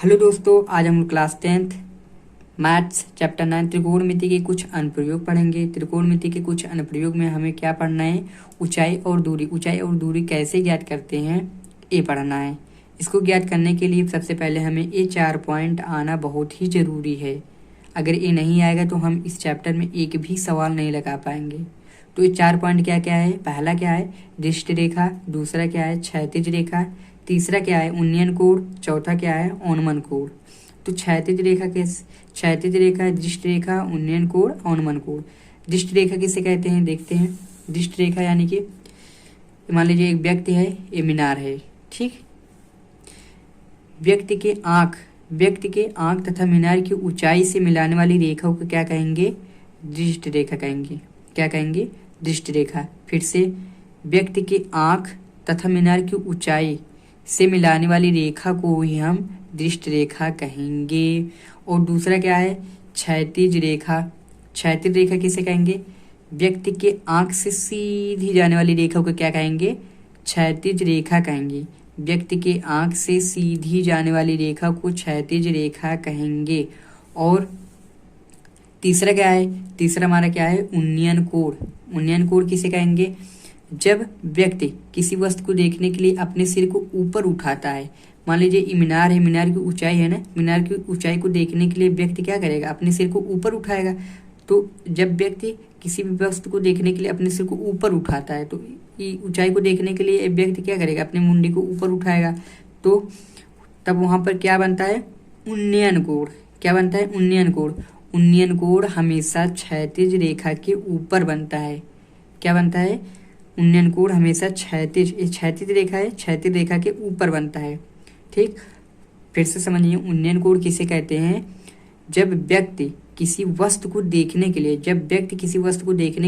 Hello दोस्तों, आज हम क्लास 10th मैथ्स चैप्टर 9 त्रिकोणमिति के कुछ अनुप्रयोग पढ़ेंगे। त्रिकोणमिति के कुछ अनुप्रयोग में हमें क्या पढ़ना है? ऊंचाई और दूरी। ऊंचाई और दूरी कैसे ज्ञात करते हैं ये पढ़ना है। इसको ज्ञात करने के लिए सबसे पहले हमें ये 4 पॉइंट आना बहुत ही ज़रूरी है। अगर ये नहीं आएगा तो हम इस चैप्टर में एक भी सवाल नहीं लगा पाएंगे। तो ये 4 पॉइंट क्या क्या है? पहला क्या है? दृष्ट रेखा। दूसरा क्या है? क्षैतिज रेखा। तीसरा क्या है? उन्नयन कोण। चौथा क्या है? औन्मन कोण। तो क्षैतिज रेखा क्षैतिज रेखा, दृष्ट रेखा, उन्नयन कोण, औन्मन कोण। दृष्ट रेखा किसे कहते हैं देखते हैं। दृष्ट रेखा यानी कि मान लीजिए एक व्यक्ति है, ये मीनार है, ठीक। व्यक्ति के आंख तथा मीनार की ऊंचाई से मिलाने वाली रेखा को क्या कहेंगे? दृष्ट रेखा कहेंगे। क्या कहेंगे? दृष्ट रेखा। फिर से, व्यक्ति के आंख तथा मीनार की ऊंचाई से मिलाने वाली रेखा को ही हम दृष्ट रेखा कहेंगे। और दूसरा क्या है? क्षैतिज रेखा। क्षैतिज रेखा किसे कहेंगे? व्यक्ति के आंख से सीधी जाने वाली रेखा को क्या कहेंगे? क्षैतिज रेखा कहेंगे। व्यक्ति के आंख से सीधी जाने वाली रेखा को क्षैतिज रेखा कहेंगे। और तीसरा क्या है? तीसरा हमारा क्या है? उन्नयन कोण। उन्नयन कोण किसे कहेंगे? जब व्यक्ति किसी वस्तु को देखने के लिए अपने सिर को ऊपर उठाता है। मान लीजिए ये मीनार है, मीनार की ऊंचाई है ना, मीनार की ऊंचाई को देखने के लिए व्यक्ति क्या करेगा? अपने सिर को ऊपर उठाएगा। तो जब व्यक्ति किसी भी वस्तु को देखने के लिए अपने सिर को ऊपर उठाता है तो ये ऊंचाई को देखने के लिए व्यक्ति क्या करेगा? अपनी मुंडी को ऊपर उठाएगा। तो तब वहाँ पर क्या बनता है? उन्नयन कोण। क्या बनता है? उन्नयन कोण। उन्नयन कोण हमेशा क्षैतिज रेखा के ऊपर बनता है। क्या बनता है? उन्नयन कोण हमेशा क्षैतिज रेखा है, क्षैतिज रेखा के ऊपर बनता है, ठीक। फिर से समझिए, उन्नयन कोण किसे कहते हैं? जब व्यक्ति किसी वस्तु को देखने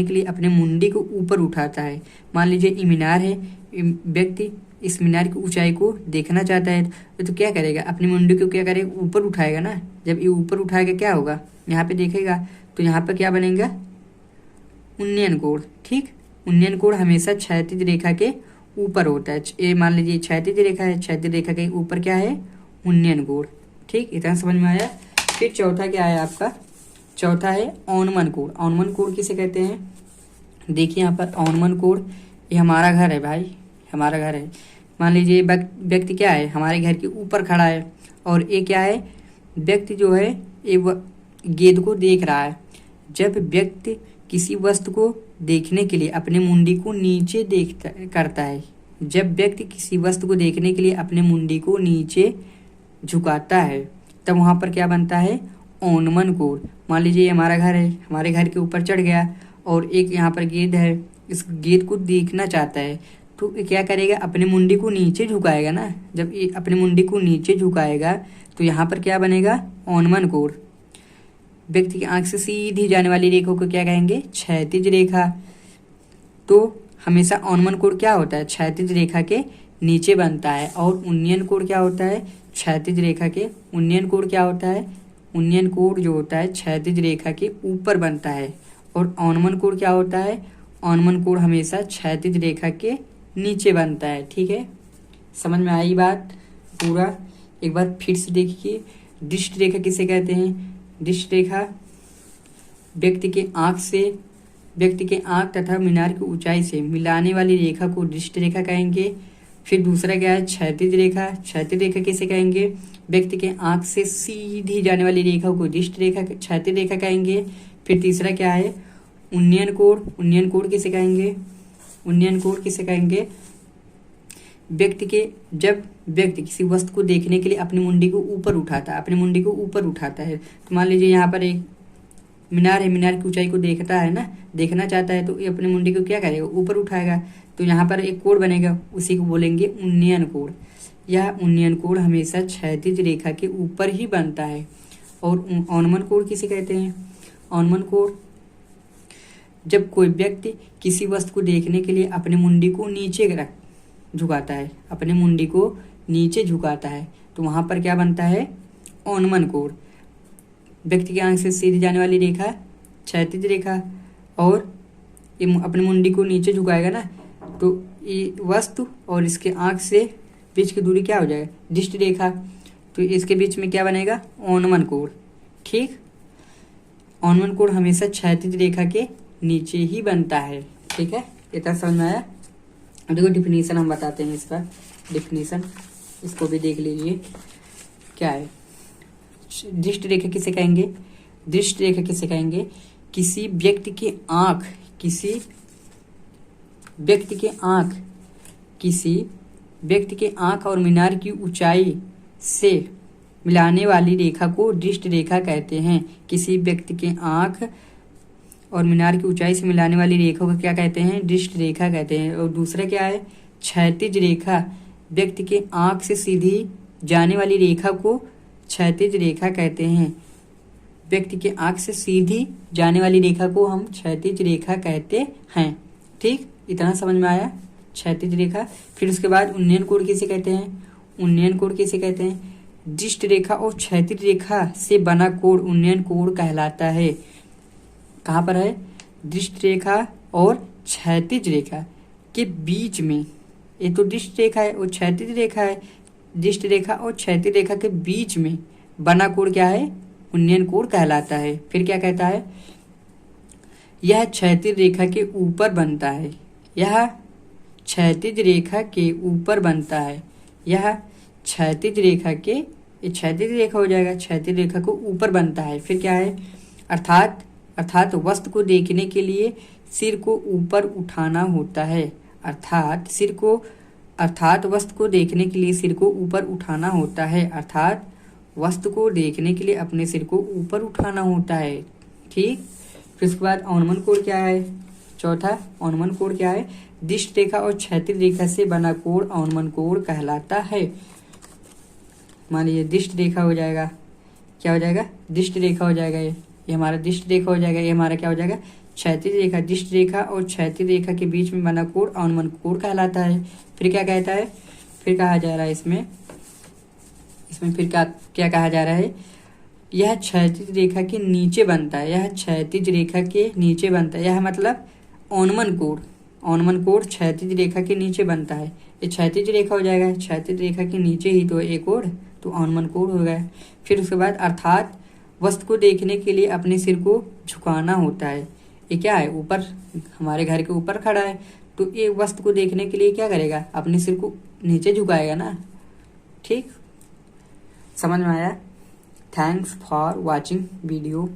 के लिए अपने मुंडी को ऊपर उठाता है। मान लीजिए ये मीनार है, व्यक्ति इस मीनार की ऊंचाई को देखना चाहता है तो क्या करेगा? अपनी मुंडी को क्या करेगा? ऊपर उठाएगा ना। जब ये ऊपर उठाएगा क्या होगा? यहाँ पे देखेगा तो यहाँ पर क्या बनेगा? उन्नयन कोण, ठीक। उन्नयन कोण हमेशा क्षैतिज रेखा के ऊपर होता है। ये मान लीजिए क्षैतिज रेखा है, क्षैतिज रेखा के ऊपर क्या है? उन्नयन कोण, ठीक। इतना समझ में आया। फिर चौथा क्या है आपका? चौथा है औन्मन कोण। औन्मन कोण किसे कहते हैं? देखिए यहाँ पर औन्मन कोण, ये हमारा घर है भाई, हमारा घर है। मान लीजिए व्यक्ति क्या है? हमारे घर के ऊपर खड़ा है। और ये क्या है? व्यक्ति जो है ये गेंद को देख रहा है। जब व्यक्ति किसी वस्तु को देखने के लिए अपने मुंडी को नीचे करता है, जब व्यक्ति किसी वस्तु को देखने के लिए अपने मुंडी को नीचे झुकाता है तब वहाँ पर क्या बनता है? औन्मन कोण। मान लीजिए ये हमारा घर है, हमारे घर के ऊपर चढ़ गया और एक यहाँ पर गेंद है, इस गेंद को देखना चाहता है तो ये क्या करेगा? अपने मुंडी को नीचे झुकाएगा ना। जब ये अपने मुंडी को नीचे झुकाएगा तो यहाँ पर क्या बनेगा? औन्मन कोण। व्यक्ति की आंख से सीधी जाने वाली रेखा को क्या कहेंगे? क्षैतिज रेखा। तो हमेशा औन्मन कोण क्या होता है? क्षैतिज रेखा के नीचे बनता है। और उन्नयन कोण क्या होता है? क्षैतिज रेखा के उन्नयन कोण क्या होता है? उन्नयन कोण जो होता है क्षैतिज रेखा के ऊपर बनता है। और औन्मन कोण क्या होता है? औन्मन कोण हमेशा क्षैतिज रेखा के नीचे बनता है, ठीक है। समझ में आई बात पूरा? एक बार फिर से देखिए, दृष्ट रेखा किसे कहते हैं? दृष्ट रेखा व्यक्ति के आंख तथा मीनार की ऊंचाई से मिलाने वाली रेखा को दृष्ट रेखा कहेंगे। फिर दूसरा क्या है? क्षैतिज रेखा। क्षैतिज रेखा किसे कहेंगे? व्यक्ति के आंख से सीधी जाने वाली रेखा को दृष्ट रेखा, क्षैतिज रेखा कहेंगे। फिर तीसरा क्या है? उन्नयन कोण। उन्नयन कोण किसे कहेंगे? उन्नयन कोण किसे कहेंगे? जब व्यक्ति किसी वस्तु को देखने के लिए अपनी मुंडी को ऊपर उठाता है, तो मान लीजिए यहाँ पर एक मीनार है, मीनार की ऊंचाई को देखना चाहता है तो ये अपनी मुंडी को क्या करेगा? ऊपर उठाएगा। तो यहाँ पर एक कोण बनेगा, उसी को बोलेंगे उन्नयन कोण। यह उन्नयन कोण हमेशा क्षैतिज रेखा के ऊपर ही बनता है। और औन्मन कोण किसे कहते हैं? औन्मन कोण जब कोई व्यक्ति किसी वस्तु को देखने के लिए अपनी मुंडी को नीचे झुकाता है तो वहाँ पर क्या बनता है? औन्मन कोण। व्यक्ति की आंख से सीधी जाने वाली रेखा क्षैतिज रेखा, और ये अपनी मुंडी को नीचे झुकाएगा ना तो ये वस्तु और इसके आंख से बीच की दूरी क्या हो जाएगा? दृष्ट रेखा। तो इसके बीच में क्या बनेगा, ओनमन कोण। ठीक, ओनमन कोण हमेशा क्षैतिज रेखा के नीचे ही बनता है। ठीक है, इतना समझ में आया। देखो डिफिनीशन हम बताते हैं इसका, डिफिनीशन इसको भी देख लीजिए क्या है। दृष्ट रेखा किसे कहेंगे, दृष्ट रेखा किसे कहेंगे, किसी व्यक्ति की आंख, किसी व्यक्ति के आंख और मीनार की ऊंचाई से मिलाने वाली रेखा को दृष्ट रेखा कहते हैं। किसी व्यक्ति के आंख और मीनार की ऊंचाई से मिलाने वाली रेखा को क्या कहते हैं, दृष्ट रेखा कहते हैं। और दूसरा क्या है, क्षैतिज रेखा, व्यक्ति के आंख से सीधी जाने वाली रेखा को क्षैतिज रेखा कहते हैं। व्यक्ति के आंख से सीधी जाने वाली रेखा को हम क्षैतिज रेखा कहते हैं। ठीक, इतना समझ में आया, क्षैतिज रेखा। फिर उसके बाद उन्नयन कोण किसे कहते हैं, उन्नयन कोण किसे कहते हैं, दृष्ट रेखा और क्षैतिज रेखा से बना कोण उन्नयन कोण कहलाता है। कहाँ पर है, दृष्ट रेखा और क्षैतिज रेखा के बीच में, ये तो दृष्ट रेखा है और क्षैतिज रेखा है, दृष्ट रेखा और क्षैतिज रेखा के बीच में बना कोण क्या है, उन्नयन कोण कहलाता है। फिर क्या कहता है, यह क्षैतिज रेखा के ऊपर बनता है, यह क्षैतिज रेखा के ऊपर बनता है, यह क्षैतिज रेखा के, ये क्षैतिज रेखा हो जाएगा, क्षैतिज रेखा को ऊपर बनता है। फिर क्या है, अर्थात वस्तु को देखने के लिए सिर को ऊपर उठाना होता है, अर्थात वस्तु को देखने के लिए सिर को ऊपर उठाना होता है, अर्थात वस्तु को देखने के लिए अपने सिर को ऊपर उठाना होता है। ठीक, फिर उसके बाद औन्मन कोण क्या है, चौथा औन्मन कोण क्या है, दृष्ट रेखा और क्षैतिज रेखा से बना कोण औन्मन कोण कहलाता है। मान लीजिए दृष्ट रेखा हो जाएगा, क्या हो जाएगा, दृष्ट रेखा हो जाएगा, ये हमारा दृष्ट रेखा हो जाएगा, ये हमारा क्या हो जाएगा, क्षैतिज रेखा। दृष्ट रेखा और क्षैतिज रेखा के बीच में बना कोण औन्मन कोण कहलाता है। फिर क्या कहता है, फिर कहा जा रहा है इसमें फिर क्या कहा जा रहा है, यह क्षैतिज रेखा के नीचे बनता है, यह क्षैतिज रेखा के नीचे बनता है, यह मतलब औन्मन कोण क्षैतिज रेखा के नीचे बनता है। ये क्षैतिज रेखा हो जाएगा, क्षैतिज रेखा के नीचे ही तो एक कोण, तो औन्मन कोण हो गया। फिर उसके बाद अर्थात वस्तु को देखने के लिए अपने सिर को झुकाना होता है, ये क्या है, ऊपर हमारे घर के ऊपर खड़ा है, तो ये वस्तु को देखने के लिए क्या करेगा, अपने सिर को नीचे झुकाएगा ना। ठीक, समझ में आया। Thanks for watching video.